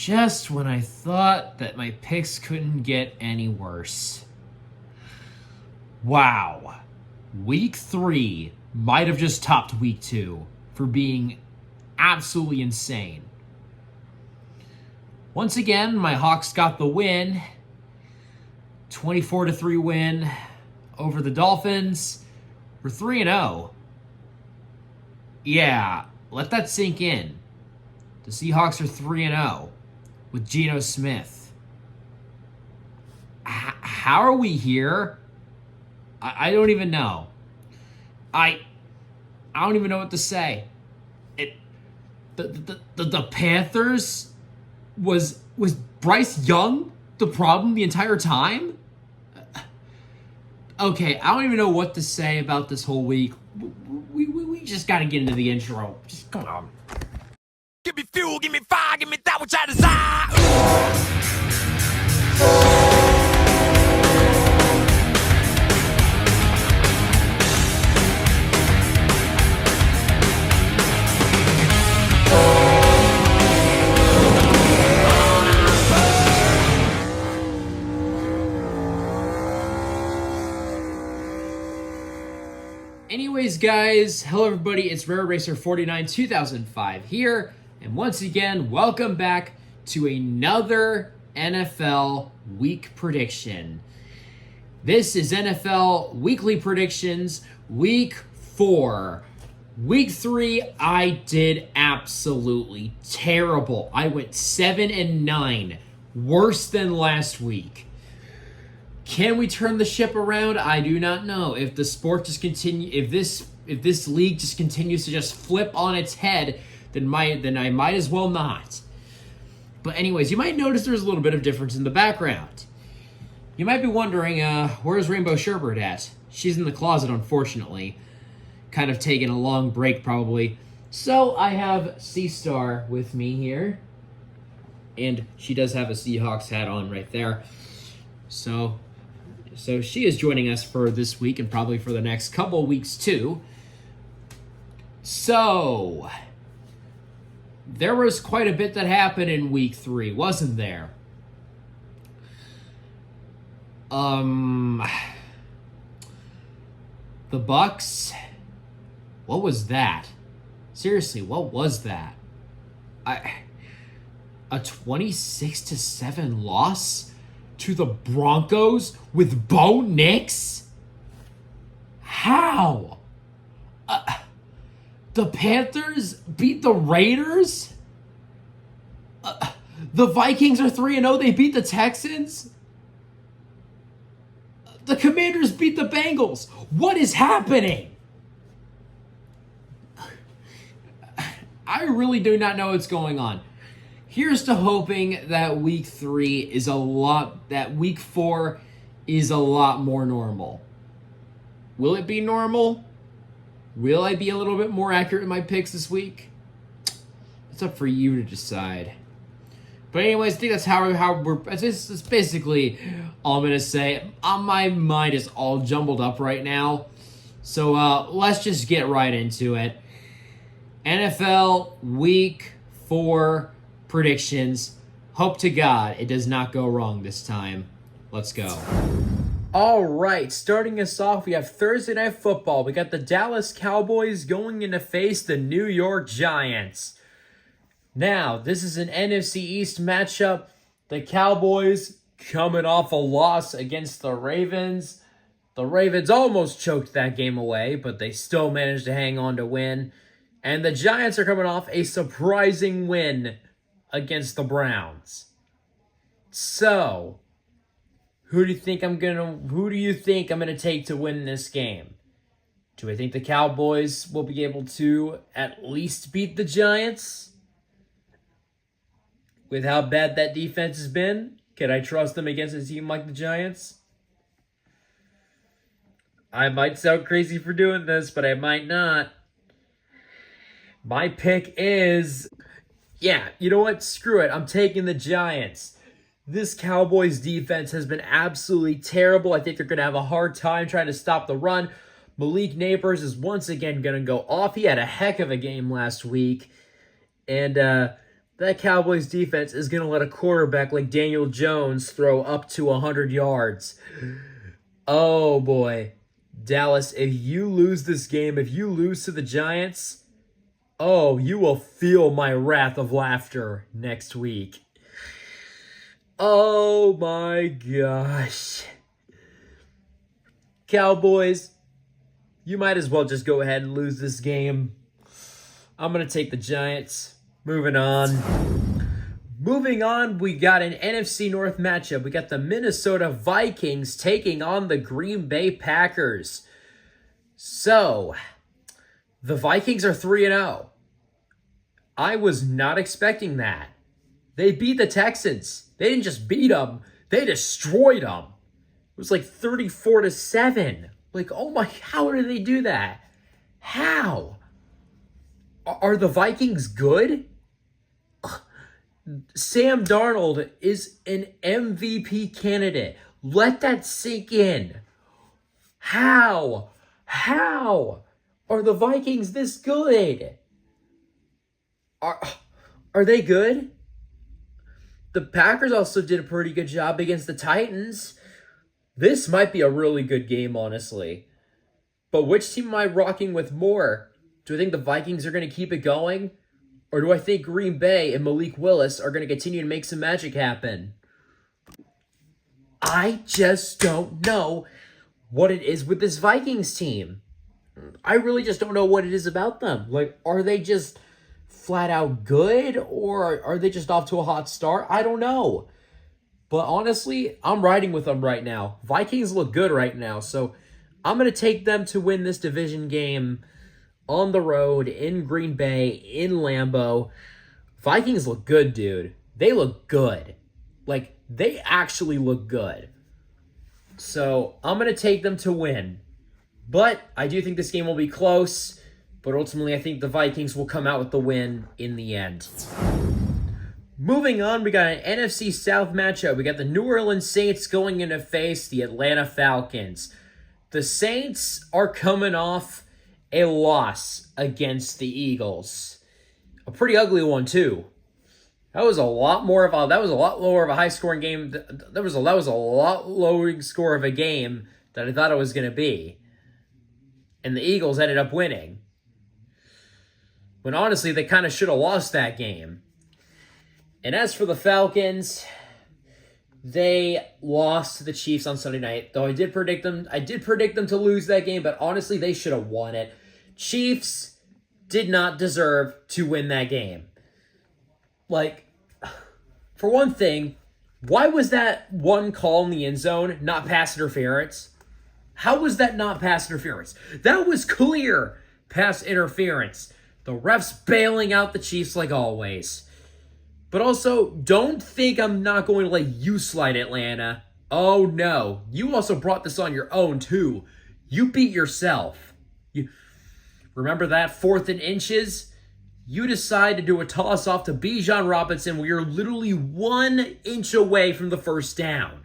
Just when I thought that my picks couldn't get any worse. Wow. Week 3 might have just topped Week 2 for being absolutely insane. Once again, my Hawks got the win. 24-3 win over the Dolphins. We're 3-0. Yeah, let that sink in. The Seahawks are 3-0 with Geno Smith. How are we here? I don't even know. I don't even know what to say. The Panthers was Bryce Young the problem the entire time? Okay, I don't even know what to say about this whole week. We just gotta get into the intro. Just come on. Give me fuel, give me fire, give me that which I desire. Anyways, guys, hello everybody, it's Rare Racer 49 2005 here, and once again, welcome back to another NFL week prediction. This is NFL Weekly Predictions, Week 4. Week 3, I did absolutely terrible. I went 7-9, worse than last week. Can we turn the ship around? I do not know. If the sport just continue, if this league just continues to just flip on its head, then I might as well not. But anyways, you might notice there's a little bit of difference in the background. You might be wondering, where's Rainbow Sherbert at? She's in the closet, unfortunately. Kind of taking a long break, probably. So I have C-Star with me here. And she does have a Seahawks hat on right there. So she is joining us for this week and probably for the next couple weeks too. So there was quite a bit that happened in week 3, wasn't there? The Bucks. What was that? Seriously, what was that? A 26-7 loss to the Broncos with Bo Nix? How? The Panthers beat the Raiders? The Vikings are 3-0. They beat the Texans? The Commanders beat the Bengals. What is happening? I really do not know what's going on. Here's to hoping that week 3 is that week 4 is a lot more normal. Will it be normal? Will I be a little bit more accurate in my picks this week? It's up for you to decide. But anyways, I think that's that's basically all I'm going to say. My mind is all jumbled up right now. So let's just get right into it. NFL Week 4 predictions. Hope to God it does not go wrong this time. Let's go. All right, starting us off, we have Thursday Night Football. We got the Dallas Cowboys going in to face the New York Giants. Now, this is an NFC East matchup. The Cowboys coming off a loss against the Ravens. The Ravens almost choked that game away, but they still managed to hang on to win. And the Giants are coming off a surprising win against the Browns. So, who do you think I'm gonna take to win this game? Do I think the Cowboys will be able to at least beat the Giants? With how bad that defense has been, can I trust them against a team like the Giants? I might sound crazy for doing this, but I might not. My pick is, yeah, you know what? Screw it. I'm taking the Giants. This Cowboys defense has been absolutely terrible. I think they're going to have a hard time trying to stop the run. Malik Neighbors is once again going to go off. He had a heck of a game last week. And that Cowboys defense is going to let a quarterback like Daniel Jones throw up to 100 yards. Oh boy. Dallas, if you lose this game, if you lose to the Giants, oh, you will feel my wrath of laughter next week. Oh my gosh. Cowboys, you might as well just go ahead and lose this game. I'm going to take the Giants. Moving on, we got an NFC North matchup. We got the Minnesota Vikings taking on the Green Bay Packers. So, the Vikings are 3-0. I was not expecting that. They beat the Texans. They didn't just beat them, they destroyed them. It was like 34-7. Like, oh my, how did they do that? How? Are the Vikings good? Sam Darnold is an MVP candidate. Let that sink in. How are the Vikings this good? Are they good? The Packers also did a pretty good job against the Titans. This might be a really good game, honestly. But which team am I rocking with more? Do I think the Vikings are going to keep it going? Or do I think Green Bay and Malik Willis are going to continue to make some magic happen? I just don't know what it is with this Vikings team. I really just don't know what it is about them. Like, are they just flat out good? Or are they just off to a hot start? I don't know. But honestly, I'm riding with them right now. Vikings look good right now. So I'm going to take them to win this division game on the road, in Green Bay, in Lambeau. Vikings look good, dude. They look good. Like, they actually look good. So, I'm going to take them to win. But I do think this game will be close. But ultimately, I think the Vikings will come out with the win in the end. Moving on, we got an NFC South matchup. We got the New Orleans Saints going in to face the Atlanta Falcons. The Saints are coming off a loss against the Eagles. A pretty ugly one, too. That was a lot lower of a high scoring game. That was a lot lower score of a game than I thought it was going to be. And the Eagles ended up winning. When honestly, they kind of should have lost that game. And as for the Falcons, they lost to the Chiefs on Sunday night. Though I did predict them to lose that game, but honestly, they should have won it. Chiefs did not deserve to win that game. Like, for one thing, why was that one call in the end zone not pass interference? How was that not pass interference? That was clear pass interference. The refs bailing out the Chiefs like always. But also, don't think I'm not going to let you slide, Atlanta. Oh no, you also brought this on your own too. You beat yourself. Remember that 4th and inches? You decide to do a toss off to Bijan Robinson where you're literally 1 inch away from the first down.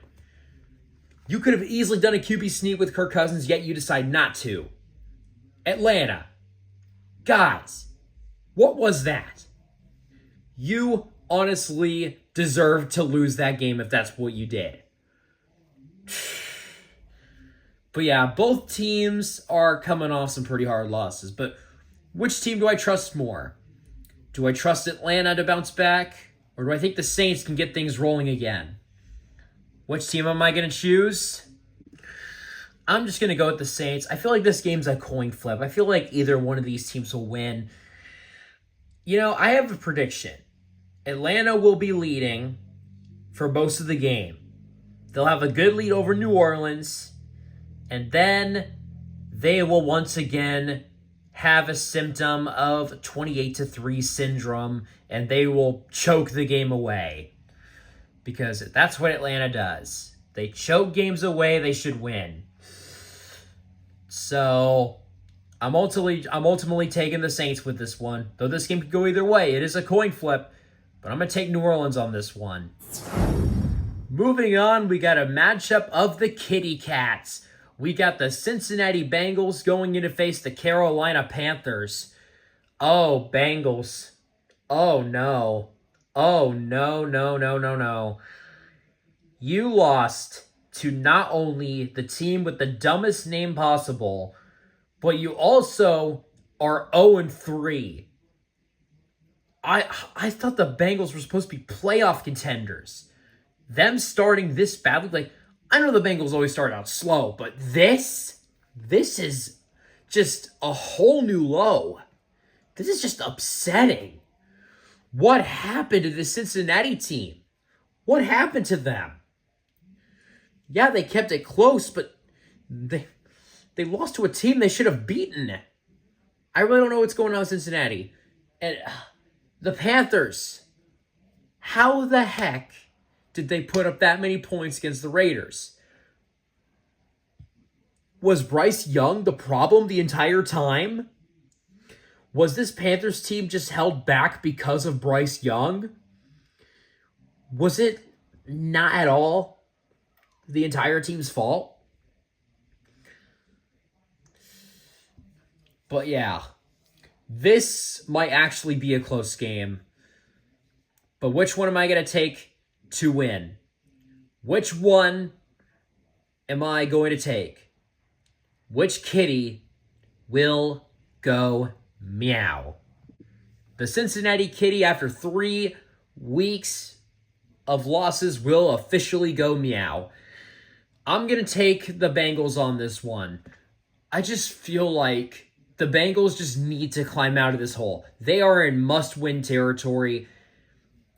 You could have easily done a QB sneak with Kirk Cousins, yet you decide not to. Atlanta. Guys, what was that? You honestly deserve to lose that game if that's what you did. But yeah, both teams are coming off some pretty hard losses. But which team do I trust more? Do I trust Atlanta to bounce back? Or do I think the Saints can get things rolling again? Which team am I going to choose? I'm just going to go with the Saints. I feel like this game's a coin flip. I feel like either one of these teams will win. You know, I have a prediction. Atlanta will be leading for most of the game. They'll have a good lead over New Orleans. And then they will once again have a symptom of 28-3 syndrome, and they will choke the game away. Because that's what Atlanta does. They choke games away, they should win. So, I'm ultimately taking the Saints with this one. Though this game could go either way. It is a coin flip, but I'm going to take New Orleans on this one. Moving on, we got a matchup of the Kitty Cats. We got the Cincinnati Bengals going in to face the Carolina Panthers. Oh, Bengals. Oh, no. Oh, no, no, no, no, no. You lost to not only the team with the dumbest name possible, but you also are 0-3. I thought the Bengals were supposed to be playoff contenders. Them starting this badly, like, I know the Bengals always start out slow, but this is just a whole new low. This is just upsetting. What happened to the Cincinnati team? What happened to them? Yeah, they kept it close, but they lost to a team they should have beaten. I really don't know what's going on with Cincinnati. And the Panthers. How the heck did they put up that many points against the Raiders? Was Bryce Young the problem the entire time? Was this Panthers team just held back because of Bryce Young? Was it not at all the entire team's fault? But yeah, this might actually be a close game. But which one am I going to take to win? Which one am I going to take? Which kitty will go meow? The Cincinnati Kitty, after 3 weeks of losses, will officially go meow. I'm going to take the Bengals on this one. I just feel like the Bengals just need to climb out of this hole. They are in must-win territory.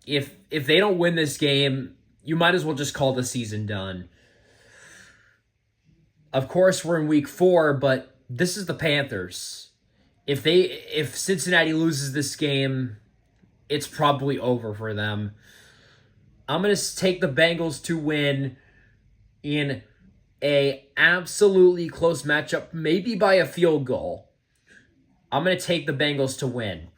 If they don't win this game, you might as well just call the season done. Of course, we're in week 4, but this is the Panthers. If Cincinnati loses this game, it's probably over for them. I'm going to take the Bengals to win in a absolutely close matchup, maybe by a field goal. I'm going to take the Bengals to win.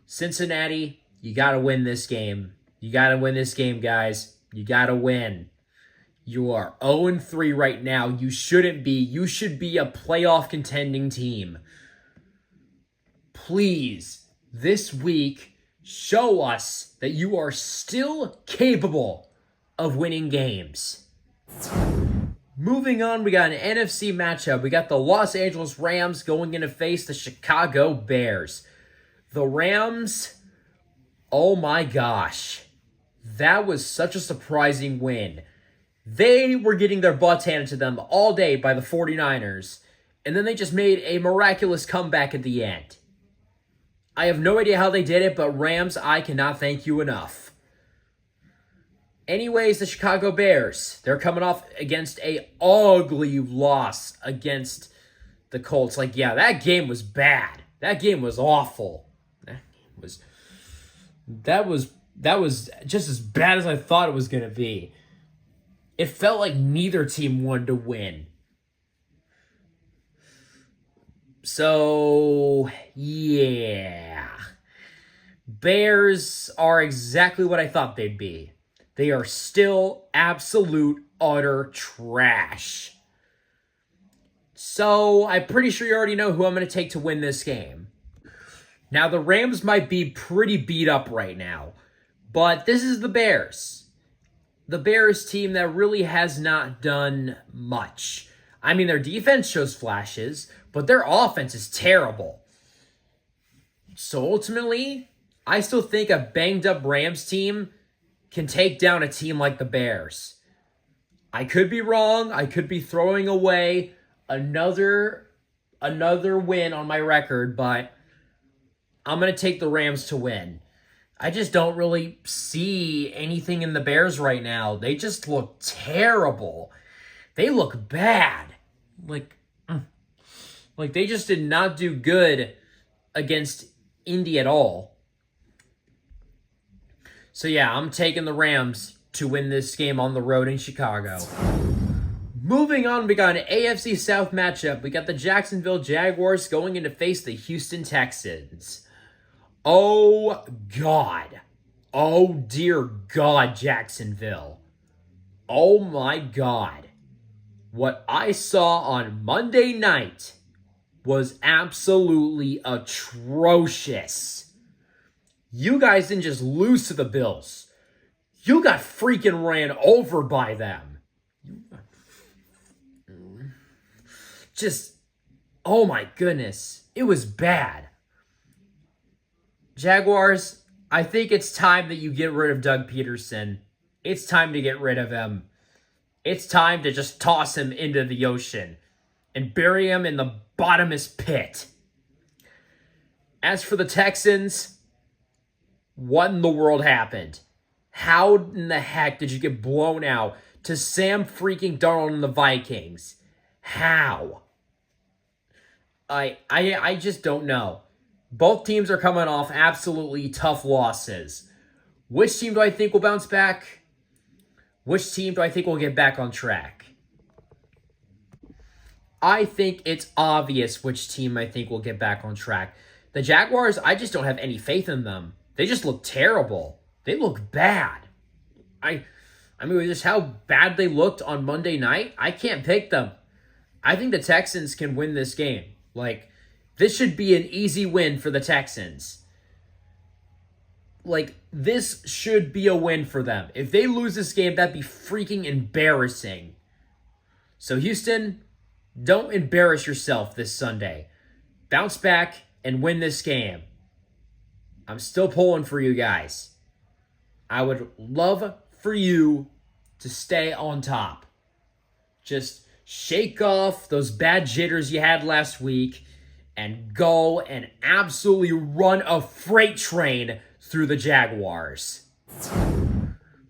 Cincinnati, you got to win this game. You got to win this game, guys. You got to win. You are 0-3 right now. You shouldn't be. You should be a playoff contending team. Please, this week, show us that you are still capable of winning games. Moving on, we got an NFC matchup. We got the Los Angeles Rams going in to face the Chicago Bears. The Rams, oh my gosh, that was such a surprising win. They were getting their butts handed to them all day by the 49ers, and then they just made a miraculous comeback at the end. I have no idea how they did it, but Rams, I cannot thank you enough. Anyways, the Chicago Bears, they're coming off against a ugly loss against the Colts. Like, yeah, that game was bad. That game was awful. That was just as bad as I thought it was going to be. It felt like neither team wanted to win. So, yeah. Bears are exactly what I thought they'd be. They are still absolute, utter trash. So, I'm pretty sure you already know who I'm going to take to win this game. Now, the Rams might be pretty beat up right now, but this is the Bears. The Bears team that really has not done much. I mean, their defense shows flashes, but their offense is terrible. So ultimately, I still think a banged-up Rams team can take down a team like the Bears. I could be wrong. I could be throwing away another win on my record, but I'm going to take the Rams to win. I just don't really see anything in the Bears right now. They just look terrible. They look bad. Like they just did not do good against Indy at all. So yeah, I'm taking the Rams to win this game on the road in Chicago. Moving on, we got an AFC South matchup. We got the Jacksonville Jaguars going in to face the Houston Texans. Oh, God. Oh, dear God, Jacksonville. Oh, my God. What I saw on Monday night was absolutely atrocious. You guys didn't just lose to the Bills. You got freaking ran over by them. Just, oh my goodness. It was bad. Jaguars, I think it's time that you get rid of Doug Peterson. It's time to get rid of him. It's time to just toss him into the ocean and bury him in the bottomless pit. As for the Texans, what in the world happened? How in the heck did you get blown out to Sam freaking Darnold and the Vikings? How? I just don't know. Both teams are coming off absolutely tough losses. Which team do I think will bounce back? Which team do I think will get back on track? I think it's obvious which team I think will get back on track. The Jaguars, I just don't have any faith in them. They just look terrible. They look bad. I mean, with just how bad they looked on Monday night, I can't pick them. I think the Texans can win this game. Like, this should be an easy win for the Texans. Like, this should be a win for them. If they lose this game, that'd be freaking embarrassing. So, Houston, don't embarrass yourself this Sunday. Bounce back and win this game. I'm still pulling for you guys. I would love for you to stay on top. Just shake off those bad jitters you had last week and go and absolutely run a freight train through the Jaguars.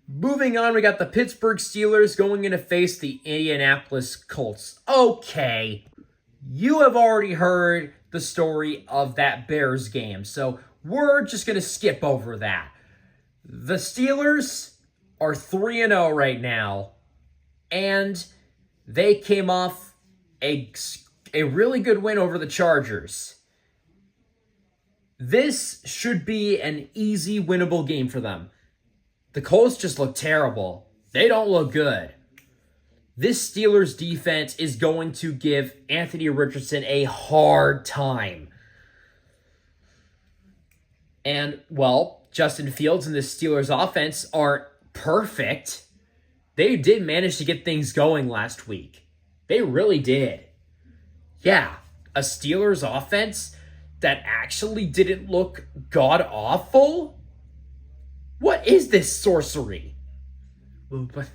Moving on, we got the Pittsburgh Steelers going in to face the Indianapolis Colts. Okay, you have already heard the story of that Bears game, so we're just going to skip over that. The Steelers are 3-0 right now, and they came off a really good win over the Chargers. This should be an easy, winnable game for them. The Colts just look terrible. They don't look good. This Steelers defense is going to give Anthony Richardson a hard time. And, well, Justin Fields and the Steelers offense aren't perfect. They did manage to get things going last week. They really did. Yeah, a Steelers offense that actually didn't look god-awful? What is this sorcery? But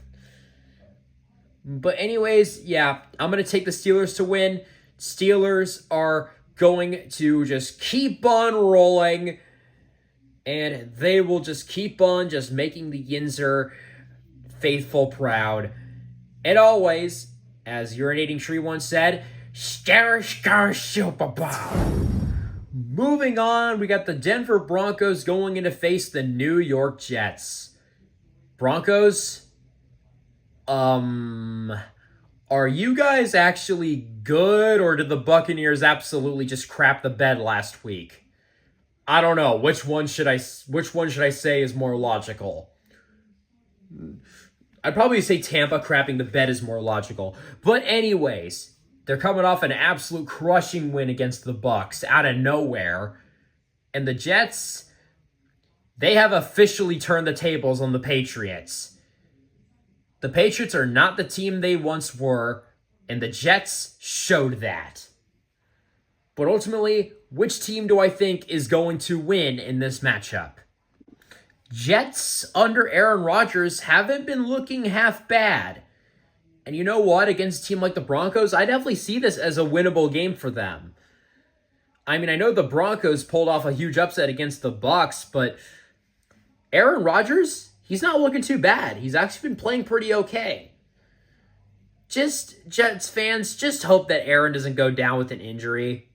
anyways, yeah, I'm going to take the Steelers to win. Steelers are going to just keep on rolling, and they will just keep on just making the Yinzer faithful proud. And always, as Urinating Tree once said, Star Super Bowl. Moving on, we got the Denver Broncos going in to face the New York Jets. Broncos, are you guys actually good, or did the Buccaneers absolutely just crap the bed last week? I don't know. Which one should I say is more logical? I'd probably say Tampa crapping the bed is more logical. But anyways, they're coming off an absolute crushing win against the Bucs out of nowhere. And the Jets, they have officially turned the tables on the Patriots. The Patriots are not the team they once were, and the Jets showed that. But ultimately, which team do I think is going to win in this matchup? Jets under Aaron Rodgers haven't been looking half bad. And you know what? Against a team like the Broncos, I definitely see this as a winnable game for them. I mean, I know the Broncos pulled off a huge upset against the Bucs, but Aaron Rodgers, he's not looking too bad. He's actually been playing pretty okay. Just, Jets fans, just hope that Aaron doesn't go down with an injury.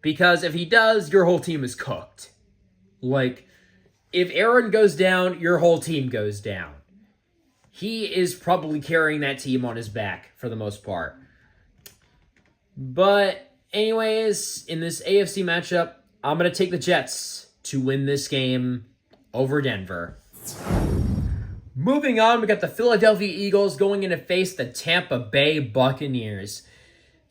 Because if he does, your whole team is cooked. Like, if Aaron goes down, your whole team goes down. He is probably carrying that team on his back for the most part. But anyways, in this AFC matchup, I'm going to take the Jets to win this game over Denver. Moving on, we got the Philadelphia Eagles going in to face the Tampa Bay Buccaneers.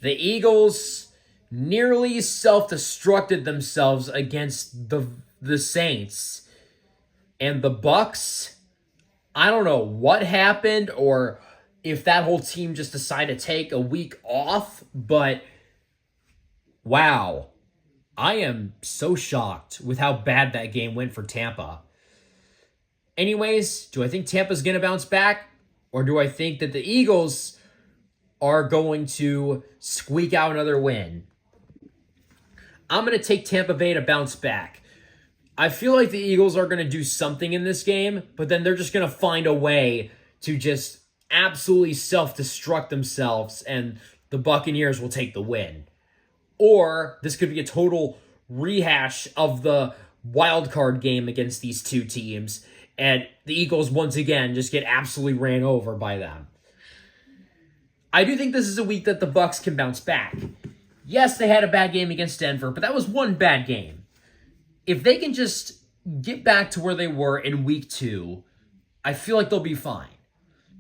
The Eagles nearly self-destructed themselves against the the Saints. And the Bucks, I don't know what happened or if that whole team just decided to take a week off, but wow. I am so shocked with how bad that game went for Tampa. Anyways, do I think Tampa's going to bounce back? Or do I think that the Eagles are going to squeak out another win? I'm going to take Tampa Bay to bounce back. I feel like the Eagles are going to do something in this game, but then they're just going to find a way to just absolutely self-destruct themselves, and the Buccaneers will take the win. Or this could be a total rehash of the wild card game against these two teams, and the Eagles once again just get absolutely ran over by them. I do think this is a week that the Bucs can bounce back. Yes, they had a bad game against Denver, but that was one bad game. If they can just get back to where they were in week 2, I feel like they'll be fine.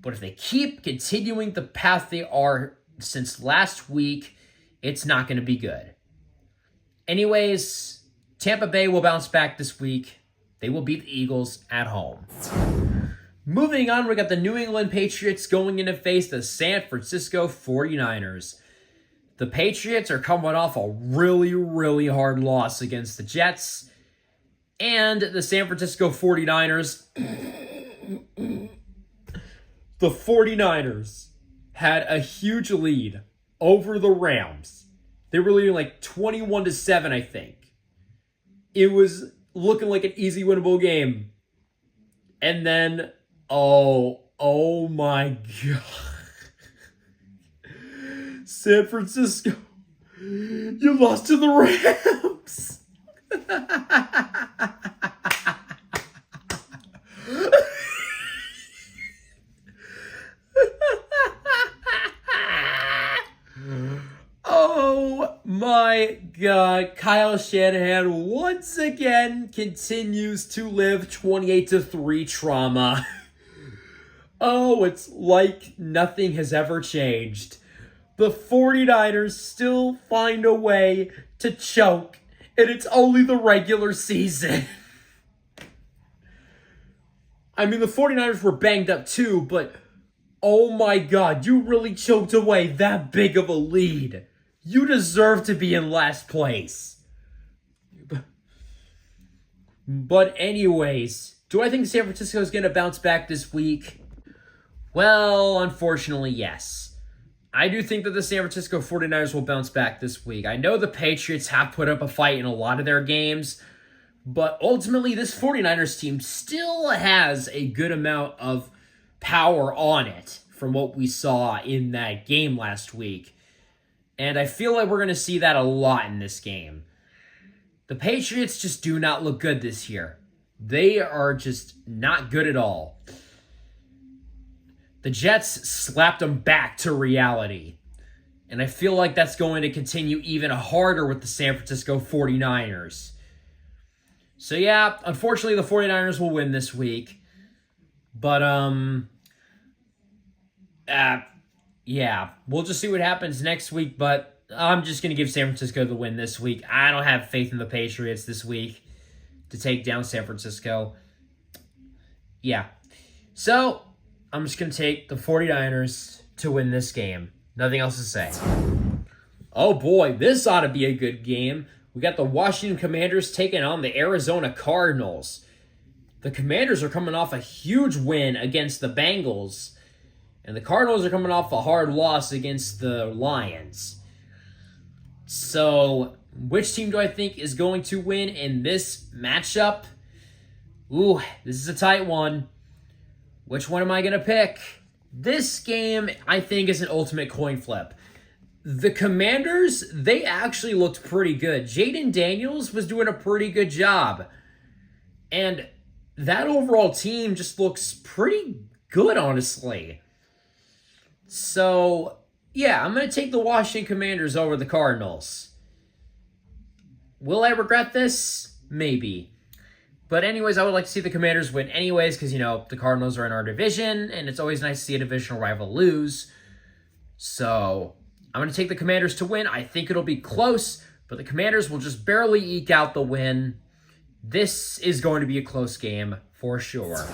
But if they keep continuing the path they are since last week, it's not going to be good. Anyways, Tampa Bay will bounce back this week. They will beat the Eagles at home. Moving on, we got the New England Patriots going in to face the San Francisco 49ers. The Patriots are coming off a really, really hard loss against the Jets. And the San Francisco 49ers, the 49ers had a huge lead over the Rams. They were leading like 21-7, I think. It was looking like an easy winnable game. And then, oh my God. San Francisco, you lost to the Rams. Oh my God. Kyle Shanahan once again continues to live 28-3 trauma. Oh, it's like nothing has ever changed. The 49ers still find a way to choke, and it's only the regular season. I mean, the 49ers were banged up too, but oh my God, you really choked away that big of a lead. You deserve to be in last place. But anyways, do I think San Francisco is going to bounce back this week? Well, unfortunately, yes. I do think that the San Francisco 49ers will bounce back this week. I know the Patriots have put up a fight in a lot of their games, but ultimately this 49ers team still has a good amount of power on it from what we saw in that game last week. And I feel like we're going to see that a lot in this game. The Patriots just do not look good this year. They are just not good at all. The Jets slapped them back to reality. And I feel like that's going to continue even harder with the San Francisco 49ers. So yeah, unfortunately the 49ers will win this week. But, yeah, we'll just see what happens next week. But I'm just going to give San Francisco the win this week. I don't have faith in the Patriots this week to take down San Francisco. Yeah. So I'm just going to take the 49ers to win this game. Nothing else to say. Oh boy, this ought to be a good game. We got the Washington Commanders taking on the Arizona Cardinals. The Commanders are coming off a huge win against the Bengals, and the Cardinals are coming off a hard loss against the Lions. So, which team do I think is going to win in this matchup? Ooh, this is a tight one. Which one am I going to pick? This game, I think, is an ultimate coin flip. The Commanders, they actually looked pretty good. Jaden Daniels was doing a pretty good job. And that overall team just looks pretty good, honestly. So, yeah, I'm going to take the Washington Commanders over the Cardinals. Will I regret this? Maybe. But anyways, I would like to see the Commanders win anyways because, you know, the Cardinals are in our division, and it's always nice to see a divisional rival lose. So, I'm going to take the Commanders to win. I think it'll be close, but the Commanders will just barely eke out the win. this is going to be a close game for sure.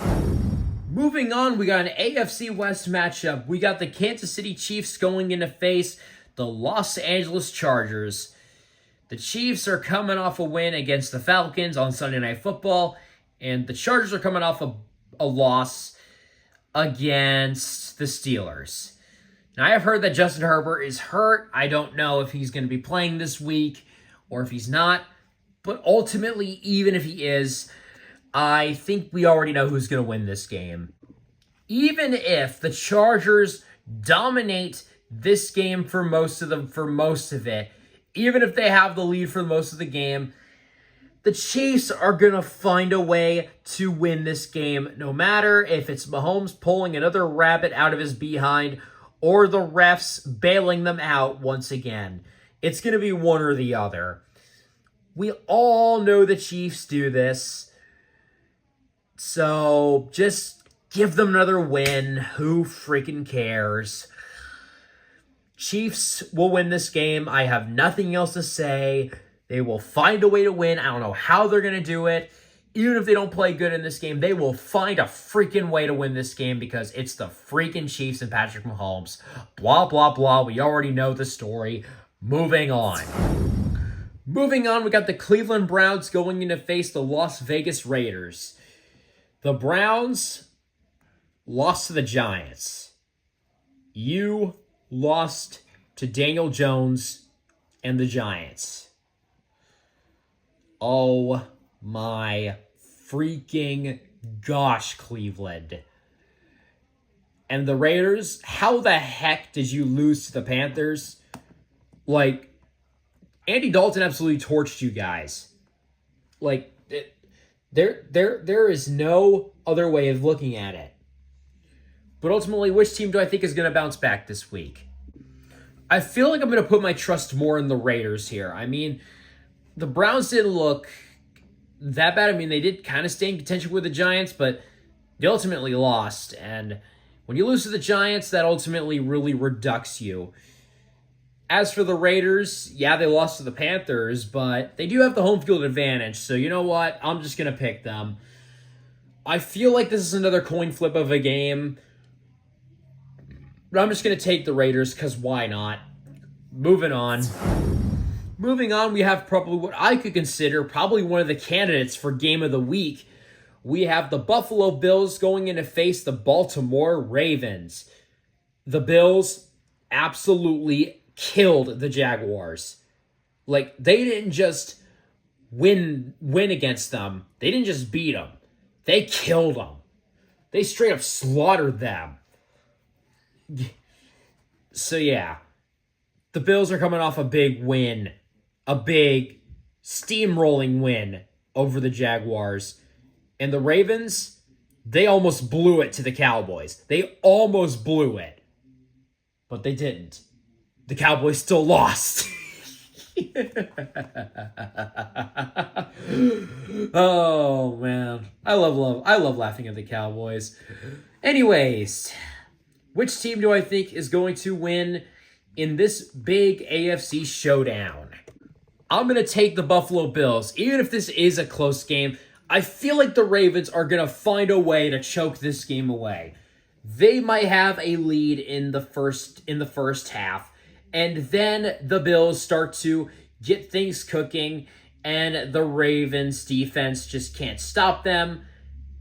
Moving on, we got an AFC West matchup. We got the Kansas City Chiefs going in to face the Los Angeles Chargers. The Chiefs are coming off a win against the Falcons on Sunday Night Football, and the Chargers are coming off a loss against the Steelers. Now, I have heard that Justin Herbert is hurt. I don't know if he's going to be playing this week or if he's not, but ultimately, even if he is, I think we already know who's going to win this game. Even if the Chargers dominate this game for most of it, even if they have the lead for most of the game, the Chiefs are going to find a way to win this game, no matter if it's Mahomes pulling another rabbit out of his behind or the refs bailing them out once again. It's going to be one or the other. We all know the Chiefs do this. So just give them another win. Who freaking cares? Chiefs will win this game. I have nothing else to say. They will find a way to win. I don't know how they're going to do it. Even if they don't play good in this game, they will find a freaking way to win this game because it's the freaking Chiefs and Patrick Mahomes. Blah, blah, blah. We already know the story. Moving on. We got the Cleveland Browns going in to face the Las Vegas Raiders. The Browns lost to the Giants. You lost to Daniel Jones and the Giants. Oh my freaking gosh, Cleveland. And the Raiders, how the heck did you lose to the Panthers? Like, Andy Dalton absolutely torched you guys. Like, there is no other way of looking at it. But ultimately, which team do I think is going to bounce back this week? I feel like I'm going to put my trust more in the Raiders here. I mean, the Browns didn't look that bad. I mean, they did kind of stay in contention with the Giants, but they ultimately lost. And when you lose to the Giants, that ultimately really reducts you. As for the Raiders, yeah, they lost to the Panthers, but they do have the home field advantage. So you know what? I'm just going to pick them. I feel like this is another coin flip of a game. But I'm just going to take the Raiders because why not? Moving on, we have probably what I could consider probably one of the candidates for Game of the Week. We have the Buffalo Bills going in to face the Baltimore Ravens. The Bills absolutely killed the Jaguars. Like, they didn't just win against them. They didn't just beat them. They killed them. They straight up slaughtered them. So yeah, the Bills are coming off a big win. A big steamrolling win over the Jaguars. And the Ravens, they almost blew it to the Cowboys. They almost blew it. But they didn't. The Cowboys still lost. Oh, man. I love laughing at the Cowboys. Anyways, which team do I think is going to win in this big AFC showdown? I'm going to take the Buffalo Bills. Even if this is a close game, I feel like the Ravens are going to find a way to choke this game away. They might have a lead in the first half, and then the Bills start to get things cooking, and the Ravens defense just can't stop them.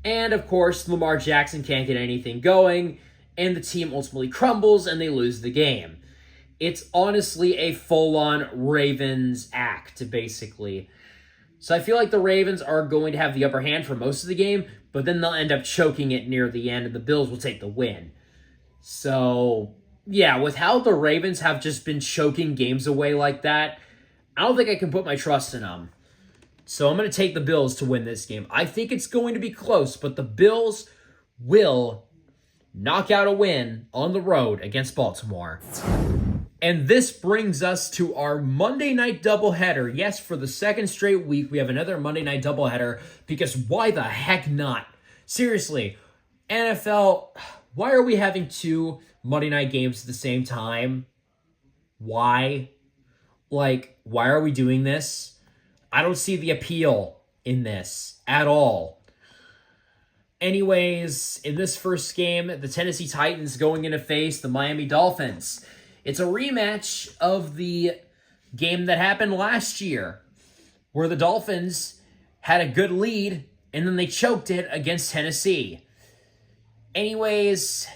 And of course, Lamar Jackson can't get anything going, and the team ultimately crumbles and they lose the game. It's honestly a full-on Ravens act, basically. So I feel like the Ravens are going to have the upper hand for most of the game, but then they'll end up choking it near the end, and the Bills will take the win. So, yeah, with how the Ravens have just been choking games away like that, I don't think I can put my trust in them. So I'm going to take the Bills to win this game. I think it's going to be close, but the Bills will knock out a win on the road against Baltimore. And this brings us to our Monday night doubleheader. Yes, for the second straight week, we have another Monday night doubleheader, because why the heck not? Seriously, NFL, why are we having two Monday night games at the same time? Why? Like, why are we doing this? I don't see the appeal in this at all. Anyways, in this first game, the Tennessee Titans going in to face the Miami Dolphins. It's a rematch of the game that happened last year, where the Dolphins had a good lead, and then they choked it against Tennessee. Anyways,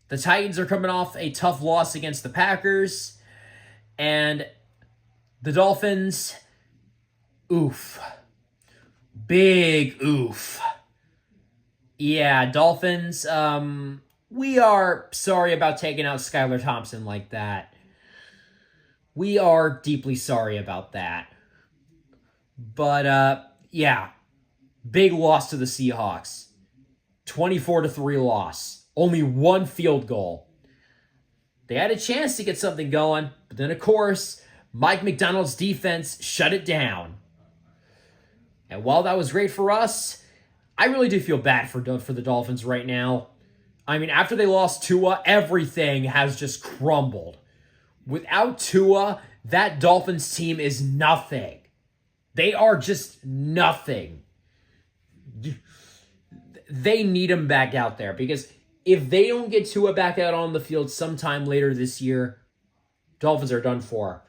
the Titans are coming off a tough loss against the Packers, and the Dolphins, oof. Big oof. Yeah, Dolphins, we are sorry about taking out Skylar Thompson like that. We are deeply sorry about that. But, yeah, big loss to the Seahawks. 24-3 loss. Only one field goal. They had a chance to get something going, but then, of course, Mike McDonald's defense shut it down. And while that was great for us, I really do feel bad for the Dolphins right now. I mean, after they lost Tua, everything has just crumbled. Without Tua, that Dolphins team is nothing. They are just nothing. They need him back out there, because if they don't get Tua back out on the field sometime later this year, Dolphins are done for.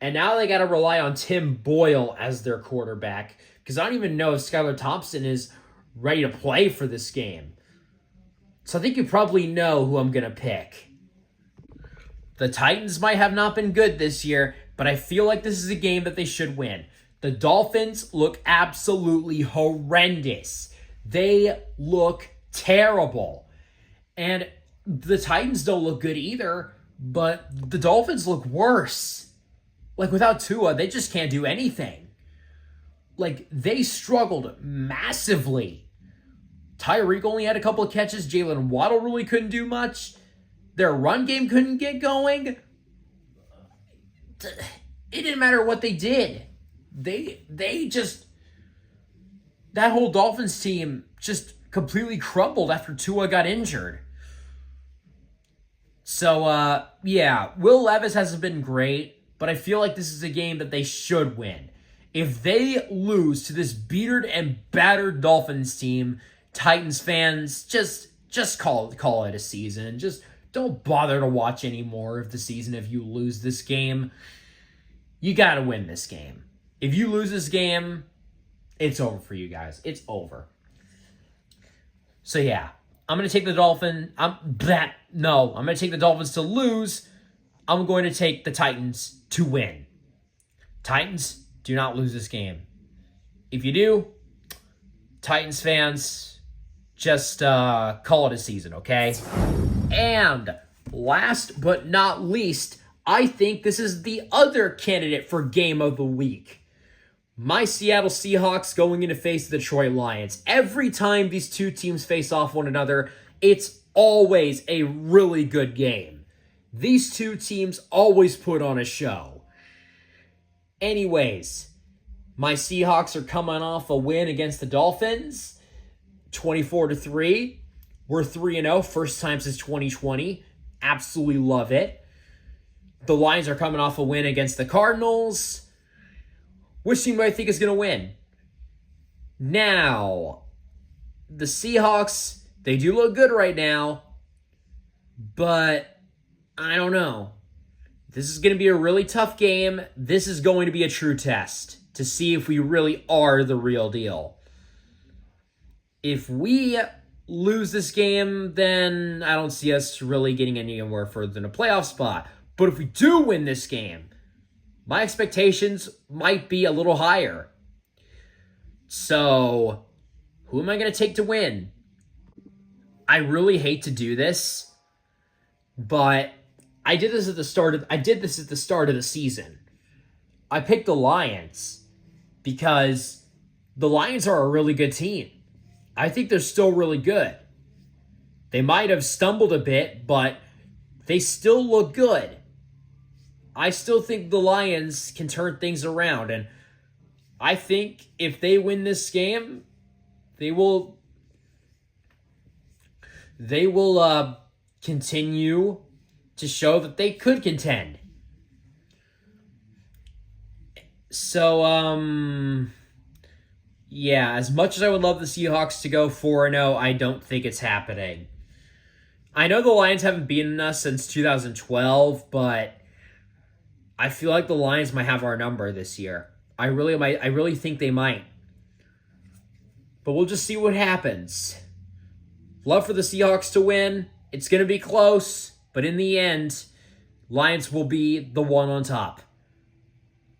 And now they got to rely on Tim Boyle as their quarterback, because I don't even know if Skylar Thompson is ready to play for this game. So I think you probably know who I'm going to pick. The Titans might have not been good this year, but I feel like this is a game that they should win. The Dolphins look absolutely horrendous. They look terrible. And the Titans don't look good either, but the Dolphins look worse. Like, without Tua, they just can't do anything. Like, they struggled massively. Tyreek only had a couple of catches. Jalen Waddle really couldn't do much. Their run game couldn't get going. It didn't matter what they did. They just... That whole Dolphins team just completely crumbled after Tua got injured. So, yeah, Will Levis hasn't been great, but I feel like this is a game that they should win. If they lose to this beatered and battered Dolphins team, Titans fans, just call it a season. Just don't bother to watch anymore of the season if you lose this game. You got to win this game. If you lose this game, it's over for you guys. It's over. So yeah, I'm going to take the Dolphins. I'm going to take the Dolphins to lose. I'm going to take the Titans to win. Titans, do not lose this game. If you do, Titans fans, just call it a season, okay? And last but not least, I think this is the other candidate for Game of the Week. My Seattle Seahawks going in to face the Detroit Lions. Every time these two teams face off one another, it's always a really good game. These two teams always put on a show. Anyways, my Seahawks are coming off a win against the Dolphins, 24-3. We're 3-0, first time since 2020. Absolutely love it. The Lions are coming off a win against the Cardinals. Which team do I think is going to win? Now, the Seahawks, they do look good right now, but I don't know. This is going to be a really tough game. This is going to be a true test to see if we really are the real deal. If we lose this game, then I don't see us really getting anywhere further than a playoff spot. But if we do win this game, my expectations might be a little higher. So, who am I going to take to win? I really hate to do this, but I did this at the start of the season. I picked the Lions because the Lions are a really good team. I think they're still really good. They might have stumbled a bit, but they still look good. I still think the Lions can turn things around, and I think if they win this game, they will continue to show that they could contend. So, Yeah, as much as I would love the Seahawks to go 4-0, I don't think it's happening. I know the Lions haven't beaten us since 2012, but I feel like the Lions might have our number this year. I really think they might. But we'll just see what happens. Love for the Seahawks to win. It's going to be close, but in the end, Lions will be the one on top.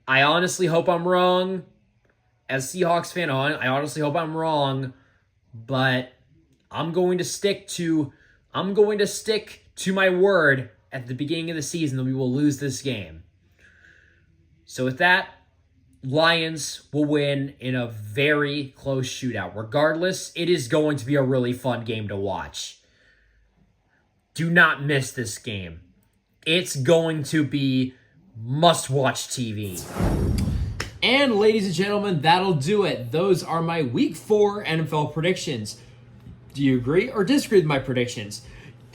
I honestly hope I'm wrong. As a Seahawks fan, I honestly hope I'm wrong, but I'm going to stick to my word at the beginning of the season that we will lose this game. So with that, Lions will win in a very close shootout. Regardless, it is going to be a really fun game to watch. Do not miss this game. It's going to be must-watch TV. And ladies and gentlemen, that'll do it. Those are my Week 4 NFL predictions. Do you agree or disagree with my predictions?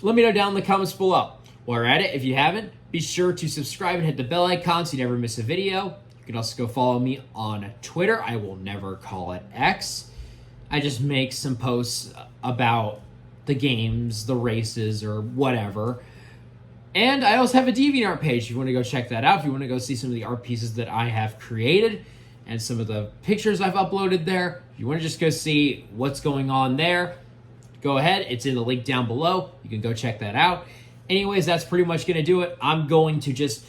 Let me know down in the comments below. While you're at it, if you haven't, be sure to subscribe and hit the bell icon so you never miss a video. You can also go follow me on Twitter. I will never call it X. I just make some posts about the games, the races, or whatever. And I also have a DeviantArt page if you want to go check that out. If you want to go see some of the art pieces that I have created and some of the pictures I've uploaded there. If you want to just go see what's going on there, go ahead. It's in the link down below. You can go check that out. Anyways, that's pretty much going to do it. I'm going to just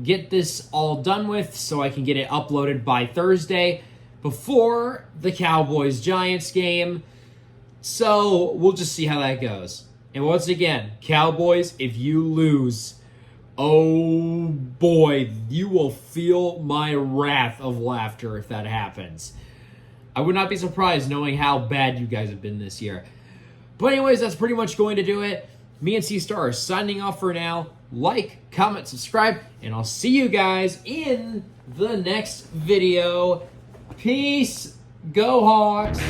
get this all done with so I can get it uploaded by Thursday before the Cowboys-Giants game. So we'll just see how that goes. And once again, Cowboys, if you lose, oh boy, you will feel my wrath of laughter if that happens. I would not be surprised knowing how bad you guys have been this year. But anyways, that's pretty much going to do it. Me and C-Star are signing off for now. Like, comment, subscribe, and I'll see you guys in the next video. Peace. Go Hawks.